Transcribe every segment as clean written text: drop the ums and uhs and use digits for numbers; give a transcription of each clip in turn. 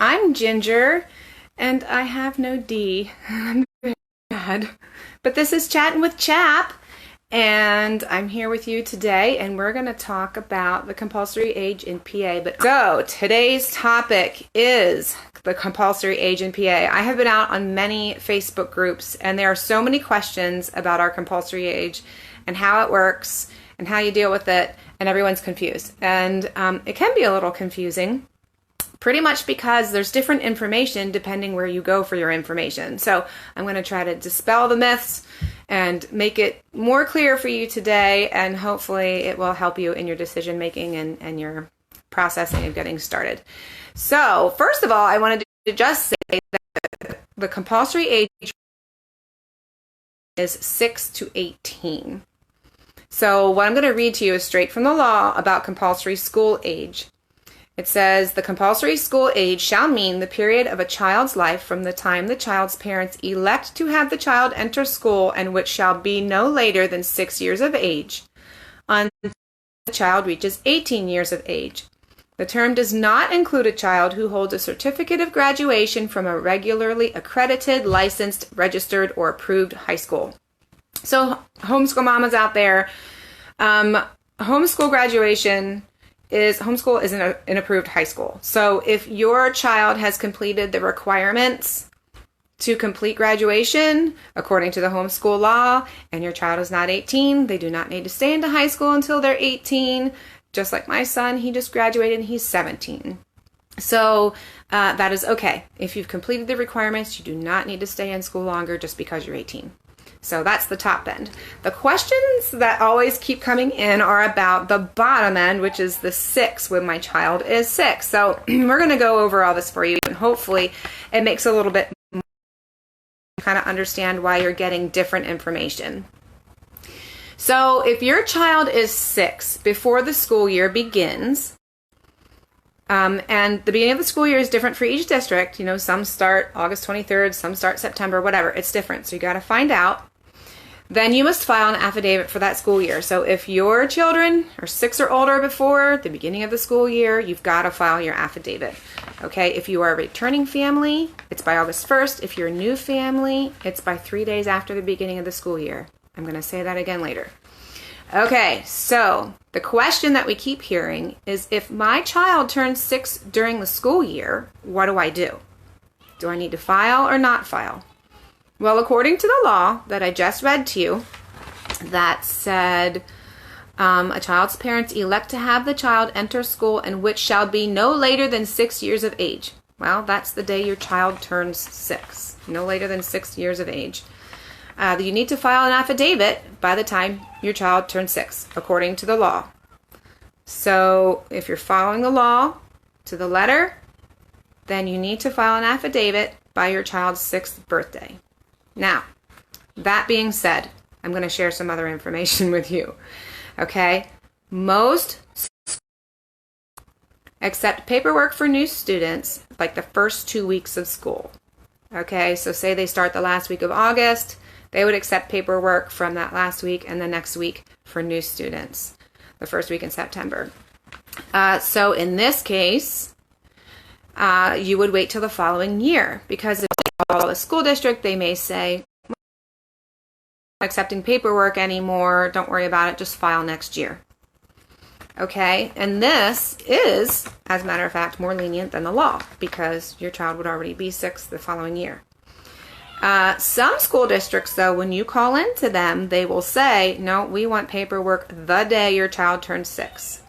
I'm Ginger, and I have no D. I'm very bad. But this is Chattin with CHAP, and I'm here with you today, and we're going to talk about the compulsory age in PA. So today's topic is the compulsory age in PA. I have been out on many Facebook groups, and there are so many questions about our compulsory age and how it works and how you deal with it, and everyone's confused. And it can be a little confusing, pretty much because there's different information depending where you go for your information. So I'm going to try to dispel the myths and make it more clear for you today, and hopefully it will help you in your decision making and your processing of getting started. So first of all, I wanted to just say that the compulsory age is 6 to 18. So what I'm going to read to you is straight from the law about compulsory school age. It says, the compulsory school age shall mean the period of a child's life from the time the child's parents elect to have the child enter school, and which shall be no later than 6 years of age, until the child reaches 18 years of age. The term does not include a child who holds a certificate of graduation from a regularly accredited, licensed, registered, or approved high school. So homeschool mamas out there, homeschool is an approved high school. So if your child has completed the requirements to complete graduation according to the homeschool law, and your child is not 18, they do not need to stay into high school until they're 18. Just like my son, he just graduated and he's 17. So that is okay. If you've completed the requirements, you do not need to stay in school longer just because you're 18. So that's the top end. The questions that always keep coming in are about the bottom end, which is the 6 when my child is 6. So we're going to go over all this for you, and hopefully it makes a little bit more kind of understand why you're getting different information. So if your child is 6 before the school year begins, and the beginning of the school year is different for each district. You know, some start August 23rd, some start September, whatever. It's different. So you got to find out. Then you must file an affidavit for that school year. So if your children are 6 or older before the beginning of the school year, you've got to file your affidavit. Okay, if you are a returning family, it's by August 1st. If you're a new family, it's by 3 days after the beginning of the school year. I'm going to say that again later. Okay, so the question that we keep hearing is, if my child turns 6 during the school year, what do I do? Do I need to file or not file? Well, according to the law that I just read to you, that said a child's parents elect to have the child enter school, and which shall be no later than 6 years of age. Well, that's the day your child turns 6, no later than 6 years of age. You need to file an affidavit by the time your child turns 6, according to the law. So if you're following the law to the letter, then you need to file an affidavit by your child's 6th birthday. Now, that being said, I'm going to share some other information with you. Okay? Most accept paperwork for new students like the first 2 weeks of school. Okay? So say they start the last week of August, they would accept paperwork from that last week and the next week for new students, the first week in September. So in this case, you would wait till the following year, because if they follow the school district, they may say, "I'm not accepting paperwork anymore, don't worry about it, just file next year." Okay, and this is, as a matter of fact, more lenient than the law, because your child would already be 6 the following year. Some school districts, though, when you call into them, they will say, no, we want paperwork the day your child turns 6.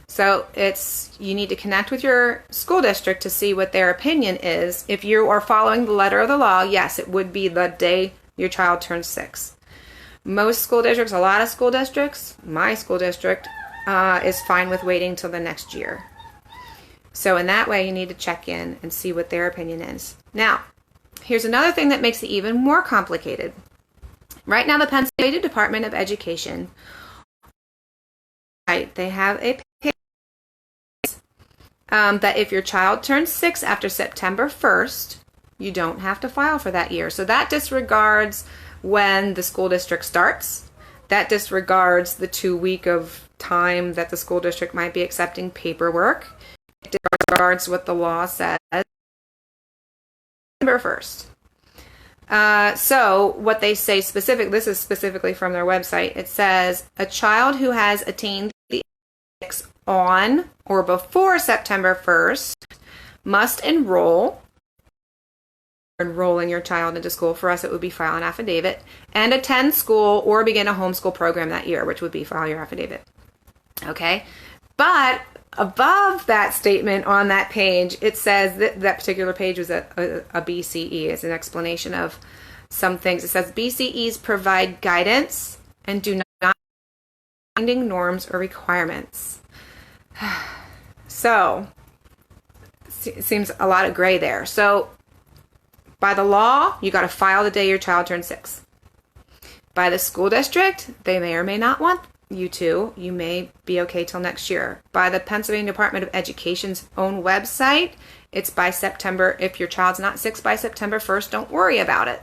So you need to connect with your school district to see what their opinion is. If you are following the letter of the law, yes, it would be the day your child turns 6. Most school districts, a lot of school districts, my school district, is fine with waiting till the next year. So in that way, you need to check in and see what their opinion is. Now, here's another thing that makes it even more complicated. Right now, the Pennsylvania Department of Education, they have a that if your child turns 6 after September 1st, you don't have to file for that year. So that disregards when the school district starts. That disregards the 2 week of time that the school district might be accepting paperwork. disregards what the law says. September 1st. So what they say this is specifically from their website. It says a child who has attained the age on or before September 1st must enrolling your child into school. For us, it would be file an affidavit and attend school or begin a homeschool program that year, which would be file your affidavit. Okay. But above that statement on that page, it says that particular page was a BCE. It's an explanation of some things. It says BCEs provide guidance and do not binding norms or requirements. So, it seems a lot of gray there. So, by the law, you got to file the day your child turns 6. By the school district, they may or may not want you to. You may be okay till next year. By the Pennsylvania Department of Education's own website, it's by September. If your child's not 6 by September 1st, don't worry about it.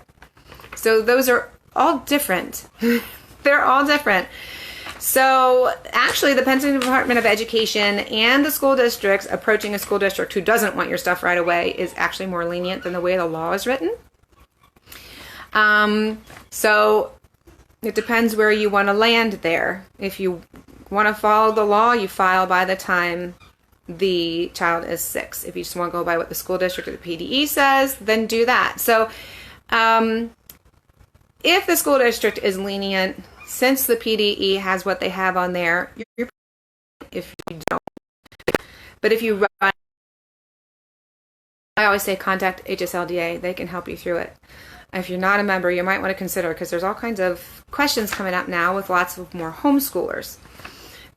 So those are all different. They're all different. So actually, the Pennsylvania Department of Education and the school districts approaching a school district who doesn't want your stuff right away is actually more lenient than the way the law is written. So it depends where you want to land there. If you want to follow the law, you file by the time the child is 6. If you just want to go by what the school district or the PDE says, then do that. So if the school district is lenient, since the PDE has what they have on there, if you don't. But if you run, I always say contact HSLDA. They can help you through it. If you're not a member, you might want to consider, because there's all kinds of questions coming up now with lots of more homeschoolers.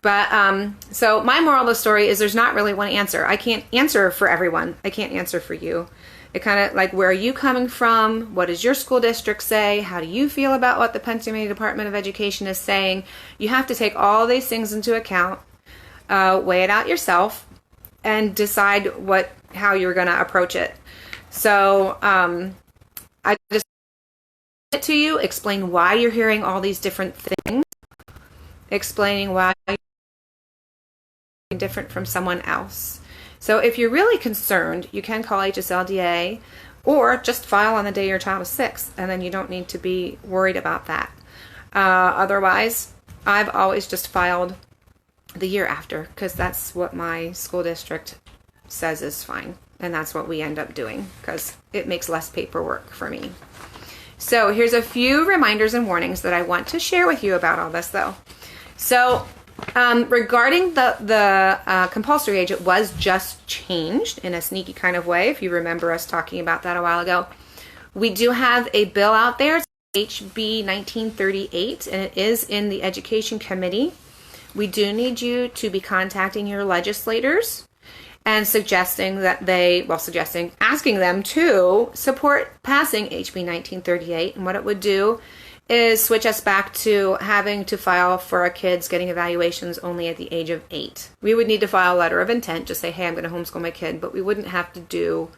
But so my moral of the story is there's not really one answer. I can't answer for everyone. I can't answer for you. It kind of like, where are you coming from? What does your school district say? How do you feel about what the Pennsylvania Department of Education is saying? You have to take all these things into account, weigh it out yourself, and decide how you're going to approach it. So I just it to you, explain why you're hearing all these different things, explaining why you're different from someone else. So if you're really concerned, you can call HSLDA or just file on the day your child is 6, and then you don't need to be worried about that. Otherwise, I've always just filed the year after, because that's what my school district says is fine. And that's what we end up doing, because it makes less paperwork for me. So here's a few reminders and warnings that I want to share with you about all this, though. So regarding the compulsory age, it was just changed in a sneaky kind of way, if you remember us talking about that a while ago. We do have a bill out there, it's HB 1938, and it is in the Education Committee. We do need you to be contacting your legislators and asking them to support passing HB 1938. And what it would do is switch us back to having to file for our kids getting evaluations only at the age of 8. We would need to file a letter of intent, just say, hey, I'm going to homeschool my kid, but we wouldn't have to do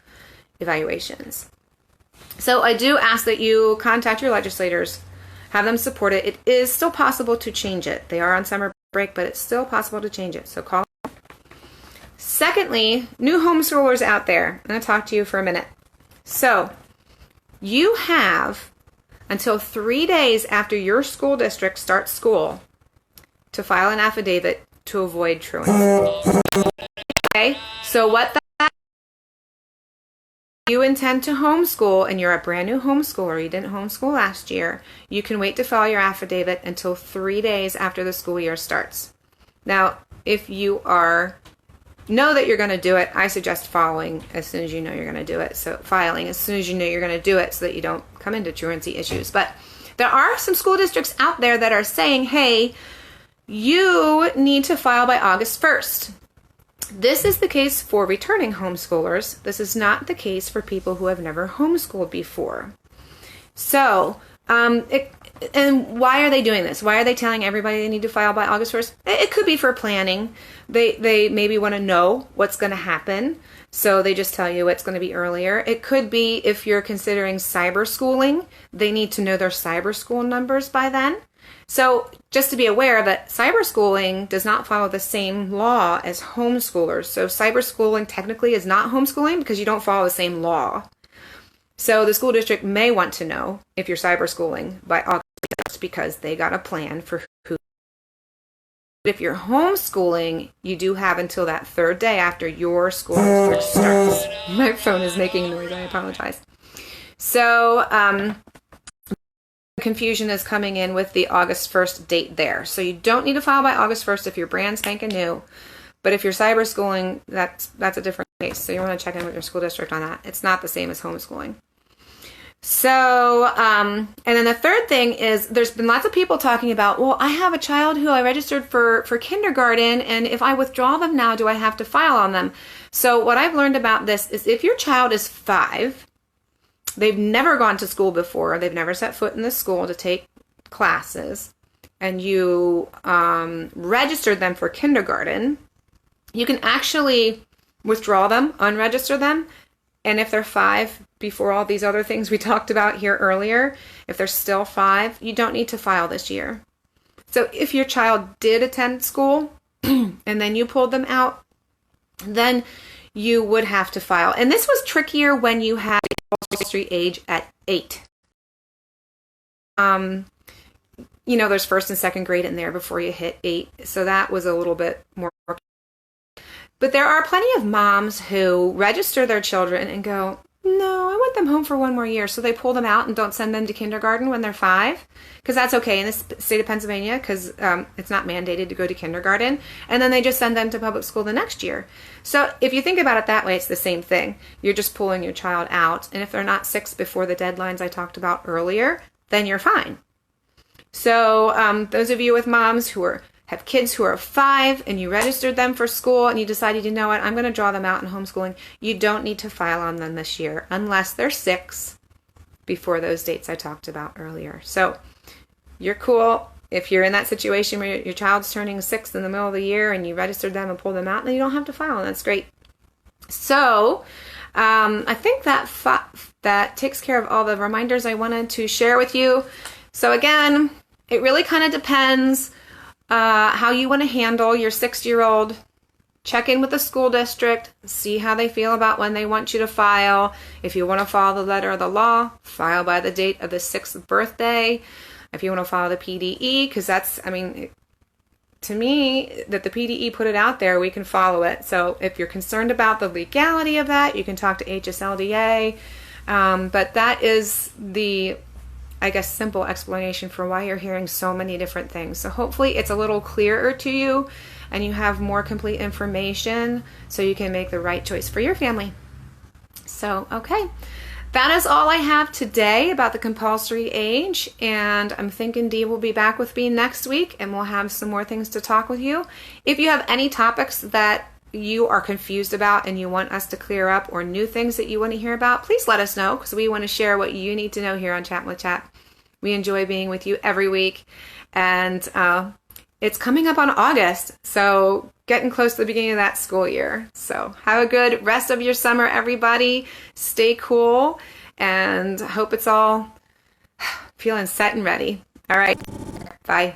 evaluations. So I do ask that you contact your legislators, have them support it. It is still possible to change it. They are on summer break, but it's still possible to change it. So call. Secondly, new homeschoolers out there. I'm going to talk to you for a minute. So you have until 3 days after your school district starts school to file an affidavit to avoid truancy. Okay? So what that you intend to homeschool and you're a brand new homeschooler, you didn't homeschool last year, you can wait to file your affidavit until 3 days after the school year starts. Now, if you know that you're going to do it, I suggest filing as soon as you know you're going to do it. So filing as soon as you know you're going to do it so that you don't come into truancy issues. But there are some school districts out there that are saying, hey, you need to file by August 1st. This is the case for returning homeschoolers. This is not the case for people who have never homeschooled before. So, and why are they doing this? Why are they telling everybody they need to file by August 1st? It could be for planning. They maybe want to know what's going to happen, so they just tell you it's going to be earlier. It could be if you're considering cyber schooling, they need to know their cyber school numbers by then. So just to be aware that cyberschooling does not follow the same law as homeschoolers. So cyberschooling technically is not homeschooling because you don't follow the same law. So the school district may want to know if you're cyberschooling by August because they got a plan for who. If you're homeschooling, you do have until that third day after your school district starts. My phone is making noise. I apologize. So confusion is coming in with the August 1st date there. So you don't need to file by August 1st if you're brand spanking new. But if you're cyberschooling, that's a different case. So you want to check in with your school district on that. It's not the same as homeschooling. So, and then the third thing is there's been lots of people talking about, well, I have a child who I registered for kindergarten, and if I withdraw them now, do I have to file on them? So what I've learned about this is if your child is 5, they've never gone to school before, they've never set foot in the school to take classes, and you registered them for kindergarten, you can actually withdraw them, unregister them, and if they're 5, before all these other things we talked about here earlier, if they're still 5, you don't need to file this year. So if your child did attend school and then you pulled them out, then you would have to file. And this was trickier when you had compulsory age at 8. There's first and second grade in there before you hit 8. So that was a little bit more. But there are plenty of moms who register their children and go, no, I want them home for 1 more year. So they pull them out and don't send them to kindergarten when they're 5, because that's okay in the state of Pennsylvania because it's not mandated to go to kindergarten. And then they just send them to public school the next year. So if you think about it that way, it's the same thing. You're just pulling your child out. And if they're not 6 before the deadlines I talked about earlier, then you're fine. So those of you with moms who have kids who are 5 and you registered them for school and you decided, you know what, I'm going to draw them out in homeschooling, you don't need to file on them this year unless they're 6 before those dates I talked about earlier. So you're cool. If you're in that situation where your child's turning 6 in the middle of the year and you registered them and pulled them out, then you don't have to file, and that's great. So I think that takes care of all the reminders I wanted to share with you. So again, it really kind of depends how you want to handle your 6-year-old. Check in with the school district, see how they feel about when they want you to file. If you want to follow the letter of the law, file by the date of the 6th birthday. If you want to follow the PDE, because to me, that the PDE put it out there, we can follow it. So if you're concerned about the legality of that, you can talk to HSLDA. But that is the simple explanation for why you're hearing so many different things. So hopefully it's a little clearer to you and you have more complete information so you can make the right choice for your family. So, okay. That is all I have today about the compulsory age, and I'm thinking Dee will be back with me next week and we'll have some more things to talk with you. If you have any topics that you are confused about and you want us to clear up, or new things that you want to hear about, please let us know, because we want to share what you need to know here on Chattin with Chap. We enjoy being with you every week, and it's coming up on August, so getting close to the beginning of that school year. So have a good rest of your summer, everybody. Stay cool, and hope it's all feeling set and ready. All right, bye.